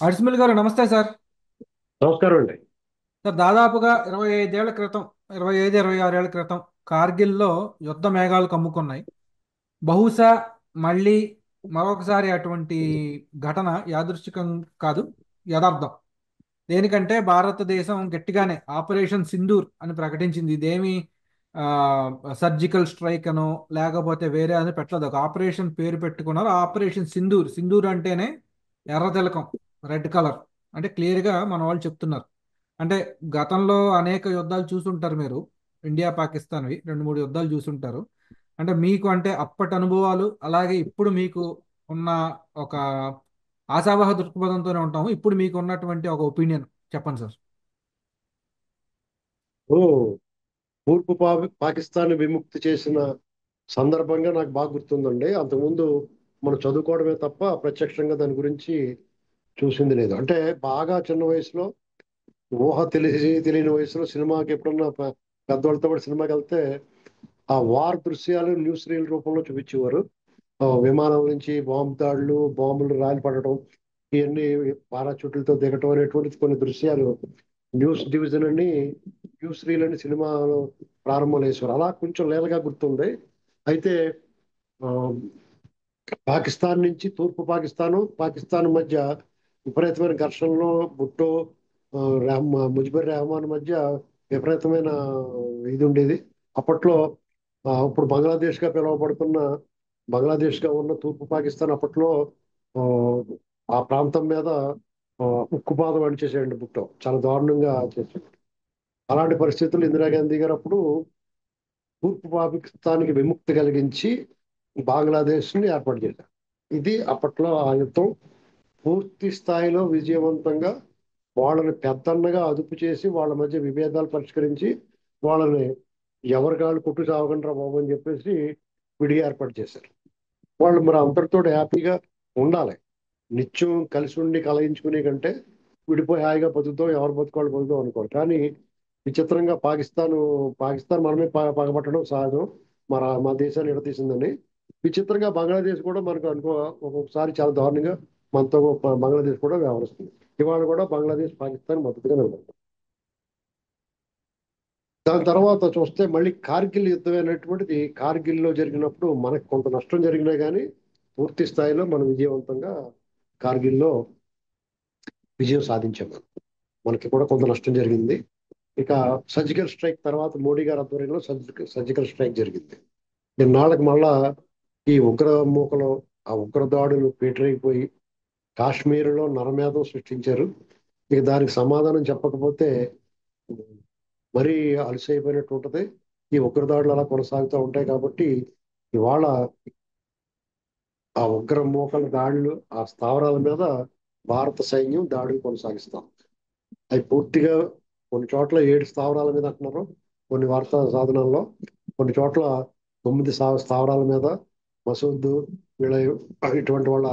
అడిసిమిల్ గారు నమస్తే సార్. నమస్కారం అండి. సార్ దాదాపుగా 25 ఏళ్ల క్రితం, 25, 26 ఏళ్ల క్రితం కార్గిల్లో యుద్ధ మేఘాలు కమ్ముకున్నాయి. బహుశా మళ్ళీ మరొకసారి అటువంటి ఘటన యాదృచ్ఛికం కాదు, యథార్థం. దేనికంటే భారతదేశం గట్టిగానే ఆపరేషన్ సింధూర్ అని ప్రకటించింది. ఇదేమి ఆ, సర్జికల్ స్ట్రైక్ అనో లేకపోతే వేరే అని పెట్టలేదు. ఒక ఆపరేషన్ పేరు పెట్టుకున్నారు, ఆపరేషన్ సింధూర్. సింధూర్ అంటేనే ఎర్ర తిలకం, రెడ్ కలర్. అంటే క్లియర్గా మన వాళ్ళు చెప్తున్నారు. అంటే గతంలో అనేక యుద్ధాలు చూసుంటారు మీరు. ఇండియా పాకిస్తాన్వి 2, 3 యుద్ధాలు చూసుంటారు. అంటే మీకు అంటే అప్పటి అనుభవాలు, అలాగే ఇప్పుడు మీకు ఉన్న ఒక ఆశావహ దృక్పథంతోనే ఉంటాము. ఇప్పుడు మీకు ఉన్నటువంటి ఒక ఒపీనియన్ చెప్పండి సార్. ఓ తూర్పు పాకిస్తాన్ విముక్తి చేసిన సందర్భంగా నాకు బాగా గుర్తుందండి. అంతకుముందు మనం చదువుకోవడమే తప్ప ప్రత్యక్షంగా దాని గురించి చూసింది లేదు. అంటే బాగా చిన్న వయసులో ఊహ తెలిసి తెలియని వయసులో సినిమాకి ఎప్పుడన్నా పెద్దవాళ్ళతో కూడా సినిమాకి వెళ్తే ఆ వార్ దృశ్యాలు న్యూస్ రీల్ రూపంలో చూపించేవారు. విమానం నుంచి బాంబు దాడులు, బాంబులు రాలి పడటం, ఇవన్నీ పారాచూట్లతో దిగటం అనేటువంటి కొన్ని దృశ్యాలు న్యూస్ డివిజన్ అని న్యూస్ రీల్ అని సినిమాలో ప్రారంభంలో వేసేవారు. అలా కొంచెం లేలగా గుర్తుంది. అయితే ఆ, పాకిస్తాన్ నుంచి తూర్పు పాకిస్తాన్ మధ్య విపరీతమైన ఘర్షణలో భుట్టో, ముజిబుర్ రెహమాన్ మధ్య విపరీతమైన ఇది ఉండేది అప్పట్లో. ఇప్పుడు బంగ్లాదేశ్ గా పిలువబడుతున్న బంగ్లాదేశ్ గా ఉన్న తూర్పు పాకిస్తాన్ అప్పట్లో ఆ, ఆ ప్రాంతం మీద ఆ, ఉక్కుపాదం అణిచేసాడండి భుట్టో. చాలా దారుణంగా చేశాడు. అలాంటి పరిస్థితులు ఇందిరాగాంధీ గారు అప్పుడు తూర్పు పాకిస్తాన్కి విముక్తి కలిగించి బంగ్లాదేశ్ ని ఏర్పాటు చేశారు. ఇది అప్పట్లో ఆ యుద్ధం పూర్తి స్థాయిలో విజయవంతంగా వాళ్ళని పెద్దన్నగా అదుపు చేసి వాళ్ళ మధ్య విభేదాలు పరిష్కరించి వాళ్ళని ఎవరికాళ్ళు కొట్టు చావకుండా బాబు అని చెప్పేసి విడిగా ఏర్పాటు చేశారు. వాళ్ళు మరి అందరితో హ్యాపీగా ఉండాలి. నిత్యం కలిసి ఉండి కలయించుకునే కంటే విడిపోయి హాయిగా బతుకుతాం, ఎవరు బతుకోవాలి బతుకుతాం అనుకోరు. కానీ విచిత్రంగా పాకిస్తాన్ మనమే పగబట్టడం సహజం. మా దేశాన్ని ఎడతీసిందని. విచిత్రంగా బంగ్లాదేశ్ కూడా మనకు ఒక్కొక్కసారి చాలా దారుణంగా మనతో బంగ్లాదేశ్ కూడా వ్యవహరిస్తుంది. ఇవాళ కూడా బంగ్లాదేశ్ పాకిస్తాన్ మద్దతుగా నిలబడుతుంది. దాని తర్వాత చూస్తే మళ్ళీ కార్గిల్ యుద్ధం అనేటువంటిది కార్గిల్లో జరిగినప్పుడు మనకు కొంత నష్టం జరిగినా కానీ పూర్తి స్థాయిలో మనం విజయవంతంగా కార్గిల్లో విజయం సాధించాం. మనకి కూడా కొంత నష్టం జరిగింది. ఇక సర్జికల్ స్ట్రైక్ తర్వాత మోడీ గారి ఆధ్వర్యంలో సర్జికల్ స్ట్రైక్ జరిగింది. నిన్నాళ్ళకి మళ్ళా ఈ ఉగ్ర మూకలో ఆ ఉగ్ర దాడులు పేటరైపోయి కాశ్మీర్లో నరమేధం సృష్టించారు. ఇక దానికి సమాధానం చెప్పకపోతే మరీ అలసైపోయినట్టు ఉంటది. ఈ ఉగ్రదాడులు అలా కొనసాగుతూ ఉంటాయి కాబట్టి ఇవాళ ఆ ఉగ్ర మూకల దాడులు ఆ స్థావరాల మీద భారత సైన్యం దాడులు కొనసాగిస్తాం. అవి పూర్తిగా కొన్ని చోట్ల 7 స్థావరాల మీద అంటున్నారు, కొన్ని వార్తా సాధనాల్లో. కొన్ని చోట్ల 9 స్థావరాల మీద మసూద్ వీళ్ళ ఇటువంటి వాళ్ళ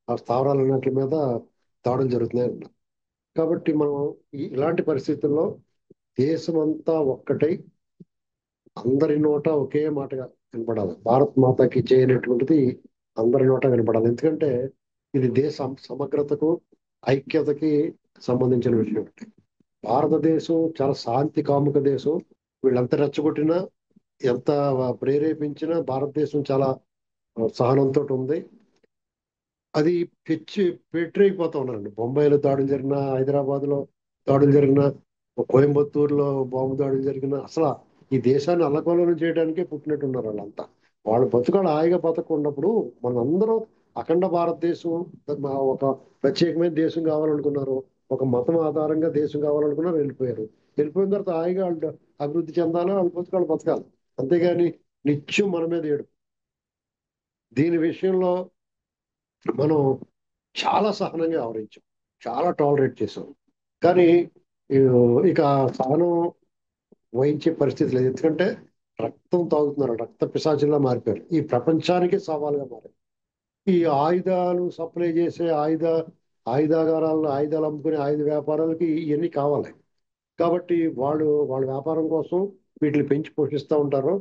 ఆ స్థావరాలన్నిటి మీద దాడులు జరుగుతున్నాయి అన్నారు. కాబట్టి మనం ఇలాంటి పరిస్థితుల్లో దేశమంతా ఒక్కటై అందరి నోట ఒకే మాటగా వినపడాలి. భారత్ మాతకి చేయనటువంటిది అందరి నోట వినపడాలి. ఎందుకంటే ఇది దేశ సమగ్రతకు, ఐక్యతకి సంబంధించిన విషయం. భారతదేశం చాలా శాంతి కాముక దేశం. వీళ్ళంత రెచ్చగొట్టినా, ఎంత ప్రేరేపించినా భారతదేశం చాలా సహనంతో ఉంది. అది పెచ్చి పెట్టరైపోతా ఉన్నారండి. బొంబాయిలో దాడులు జరిగిన, హైదరాబాద్ లో దాడులు జరిగిన, కోయంబత్తూరులో బాంబు దాడులు జరిగిన, అసలు ఈ దేశాన్ని అల్లకల్లోలం చేయడానికే పుట్టినట్టున్నారు వాళ్ళంతా. వాళ్ళ బతుకాలు హాయిగా బతకున్నప్పుడు మనందరం అఖండ భారతదేశం ఒక ప్రత్యేకమైన దేశం కావాలనుకున్నారు. ఒక మతం ఆధారంగా దేశం కావాలనుకున్నారు, వెళ్ళిపోయారు. వెళ్ళిపోయిన తర్వాత హాయిగా వాళ్ళు అభివృద్ధి చెందాలి, వాళ్ళ బతుకాలు బతకాలి. అంతేగాని నిత్యం మన మీద ఏడు. దీని విషయంలో మనం చాలా సహనంగా వ్యవహరించాం, చాలా టాలరేట్ చేసాం. కానీ ఈ, ఇక సహనం వహించే పరిస్థితి లేదు. ఎందుకంటే రక్తం తాగుతున్నారు, రక్త పిశాచులా మారిపోయారు. ఈ ప్రపంచానికి సవాల్గా మారారు. ఈ ఆయుధాలు సప్లై చేసే ఆయుధాగారాలను ఆయుధాలు అమ్ముకునే ఆయుధ వ్యాపారాలకి ఇవన్నీ కావాలి. కాబట్టి వాళ్ళ వ్యాపారం కోసం వీటిని పెంచి పోషిస్తూ ఉంటారు.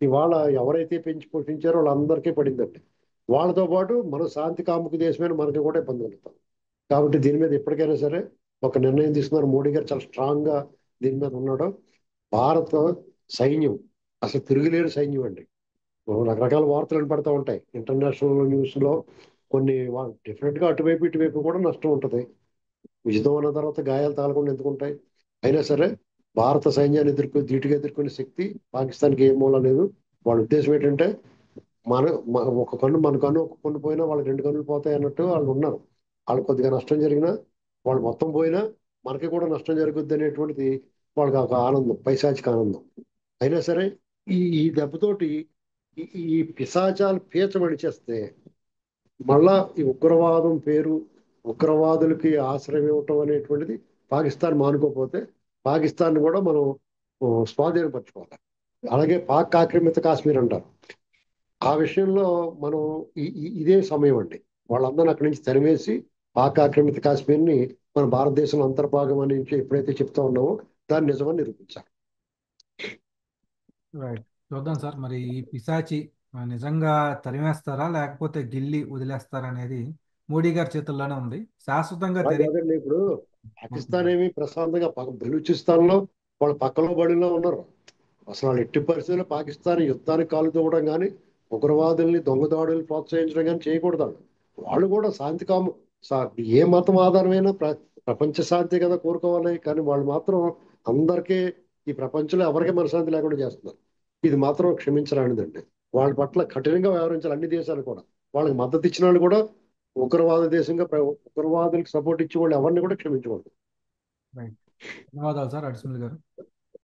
ఇవాళ ఎవరైతే పెంచి పోషించారో వాళ్ళందరికీ పడిందండి. వాళ్ళతో పాటు మన శాంతి కాముక దేశమైన మనకి కూడా ఇబ్బంది కలుగుతాం. కాబట్టి దీని మీద ఎప్పటికైనా సరే ఒక నిర్ణయం తీసుకున్నారు. మోడీ గారు చాలా స్ట్రాంగ్ గా దీని మీద ఉన్నాడు. భారత సైన్యం అసలు తిరుగులేని సైన్యం అండి. రకరకాల వార్తలు వినపడతా ఉంటాయి ఇంటర్నేషనల్ న్యూస్ లో. కొన్ని డెఫినెట్ గా అటువైపు ఇటువైపు కూడా నష్టం ఉంటుంది. యుద్ధం అన్న తర్వాత గాయాలు తాగకుండా ఎందుకుంటాయి. అయినా సరే భారత సైన్యాన్ని ధీటుగా ఎదుర్కొనే శక్తి పాకిస్తాన్కి ఏ మూల లేదు. వాళ్ళ ఉద్దేశం ఏంటంటే మన ఒక కన్ను మన కన్ను ఒక కన్ను పోయినా వాళ్ళకి రెండు కన్నులు పోతాయి అన్నట్టు వాళ్ళు ఉన్నారు. వాళ్ళు కొద్దిగా నష్టం జరిగినా వాళ్ళు మొత్తం పోయినా మనకి కూడా నష్టం జరుగుద్ది అనేటువంటిది వాళ్ళకి ఒక ఆనందం, పైశాచిక ఆనందం. అయినా సరే ఈ దెబ్బతోటి ఈ ఈ పిశాచాలు పీచమడిచేస్తే మళ్ళా ఈ ఉగ్రవాదం పేరు, ఉగ్రవాదులకి ఆశ్రయం ఇవ్వటం అనేటువంటిది పాకిస్తాన్ మానుకోకపోతే పాకిస్తాన్ కూడా మనం స్వాధీనపరచుకోవాలి. అలాగే పాక్ ఆక్రమిత కాశ్మీర్ అంటారు. ఆ విషయంలో మనం ఇదే సమయం అండి. వాళ్ళందరినీ అక్కడి నుంచి తరిమేసి పాక్ ఆక్రమిత కాశ్మీర్ని మన భారతదేశంలో అంతర్భాగం అని ఎప్పుడైతే చెప్తా ఉన్నామో దాన్ని నిజమని నిరూపించాలి. రైట్. చూద్దాం సార్, మరి ఈ పిశాచి నిజంగా తరిమేస్తారా లేకపోతే గిల్లి వదిలేస్తారా అనేది మోడీ గారి చేతుల్లోనే ఉంది. శాశ్వతంగా అలా కాదండి, ఇప్పుడు పాకిస్తాన్ ఏమి ప్రశాంతంగా బలూచిస్తాన్ లో వాళ్ళ పక్కలో బడిలో ఉన్నారు. అసలు వాళ్ళు ఎట్టి పరిస్థితుల్లో పాకిస్తాన్ యుద్ధానికి కాలు తవ్వడం కానీ ఉగ్రవాదుల్ని దొంగదాడులు ప్రోత్సహించడం కానీ చేయకూడదు. వాళ్ళు కూడా శాంతి కాము ఏ మతం ఆధారమైనా ప్రపంచ శాంతి కదా కోరుకోవాలి. కానీ వాళ్ళు మాత్రం అందరికీ ఈ ప్రపంచంలో ఎవరికీ మనశ్శాంతి లేకుండా చేస్తున్నారు. ఇది మాత్రం క్షమించరానిదండి. వాళ్ళ పట్ల కఠినంగా వ్యవహరించాలి అన్ని దేశాలు కూడా. వాళ్ళకి మద్దతు ఇచ్చిన వాళ్ళు కూడా ఉగ్రవాద దేశంగా ఉగ్రవాదులకు సపోర్ట్ ఇచ్చే వాళ్ళు ఎవరిని కూడా క్షమించకూడదు. రైట్. ధన్యవాదాలు సార్ అడిసిమల్ గారు.